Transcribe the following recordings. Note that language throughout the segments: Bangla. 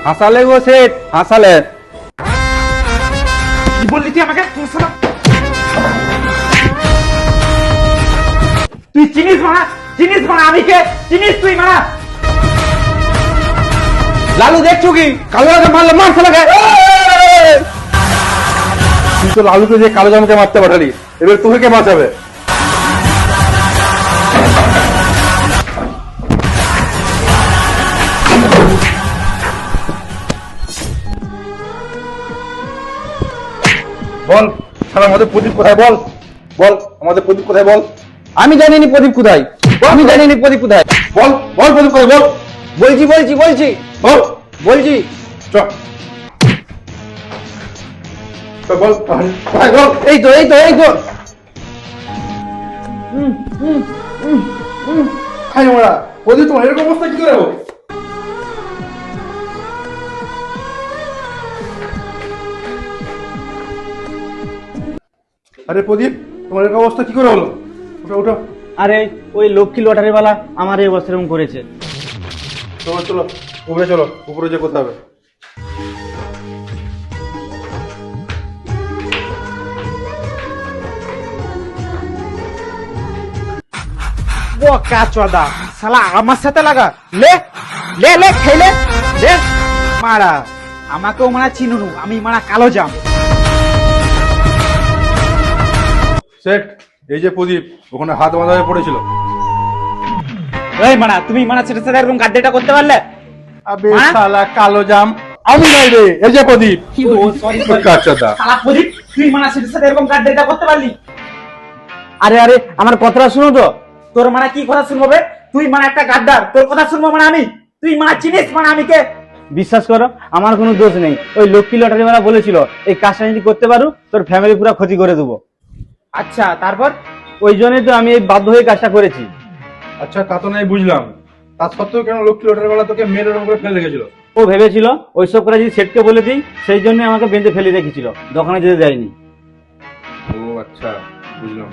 হাসালে গো সেট, হাসালে। কি বললি তুই আমাকে? তুই চিনিস মানা, চিনিস মানা আমি কে? চিনিস তুই মানা? লালু দেখছো কি কালো জামকে মারলে, মার শালাকে। তুই তো লালুকে যে কালো জামকে মারতে পাঠালি, এবার তোকে কে বাঁচাবে? বল শালা, আমাদের প্রদীপ কোথায়? বল বল, আমাদের প্রদীপ কোথায় বল। আমি জানিনি প্রদীপ কোথায়, আমি জানিনি প্রদীপ কোথায়। বল বল, প্রদীপ কোথায় বল। বলছি বলছি বলছি, বল বলছি। চ বল কোথায় বল। এই তো এই তো এই তো। খাই মারা প্রদীপ, তোমার এরকম অবস্থা কি করে হলো? আরে প্রদীপ, তোমার এরকম অবস্থা কি করে হলো? ওঠো ওঠো। আরে ওই লক্ষ্মী লটারিওয়ালা আমার এই অবস্থা এরকম করেছে। চলো চলো উপরে চলো, উপরে যে করতে হবে। বোকা চোদা শালা, আমার সাথে লাগা। লে লে লে খেলে লে মারা। আমাকেও মারা চিনুনু, আমি মারা কালো জাম। সেট, এই যে প্রদীপ ওখানে হাত বাঁধা হয়ে পড়েছিল। এই মারা, তুমি মারা ছেড়ে ছেড়ে এরকম গাড্ডেটা করতে পারলে? আবে হ্যাঁ? শালা কালো জাম আমি নাই রে, এই যে প্রদীপ। ও সরি কাচ্চাদা। শালা প্রদীপ, তুই মারা ছেড়ে ছেড়ে এরকম গাড্ডেটা করতে পারলি? আরে আরে আমার কথাটা শুনো তো। তোর মারা কি কথা শুনবো বে? তুই মারা একটা গাড্ডার, তোর কথা শুনবো মানে আমি? তুই মারা চিনিস মানে আমি কে? বিশ্বাস করো আমার কোনো দোষ নেই। ওই লক্ষ্মী লটারিওয়ালা বলেছিল এই কাজটা যদি করতে পারো তোর ফ্যামিলি পুরো ক্ষতি করে দেবো। আচ্ছা তারপর? ওই জন্যই তো আমি এই বাধ্য হয়ে কাজটা করেছি। আচ্ছা তা তো নাই বুঝলাম, তা সত্ত্বেও কেন লক্ষ্মী লটারির বেলা তোকে মেয়ের ওরকম করে ফেলে রেখেছিল? ও ভেবেছিল ওইসব করে যদি সেটকে বলে দিই, সেই জন্য আমাকে বেঁধে ফেলে রেখেছিল, দোকানে যেতে দেয়নি। ও আচ্ছা বুঝলাম।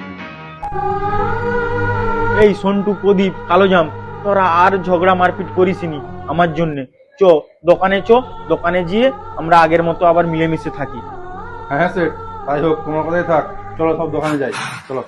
এই সন্টু, প্রদীপ, কালোজাম, তোরা আর ঝগড়া মারপিট করিসনি আমার জন্যে। চ দোকানে, চ দোকানে গিয়ে আমরা আগের মতো আবার মিলেমিশে থাকি। হ্যাঁ হ্যাঁ সেট, তাই হোক, তোমার কথাই থাক। চলো সব দোকানে যাই, চলো।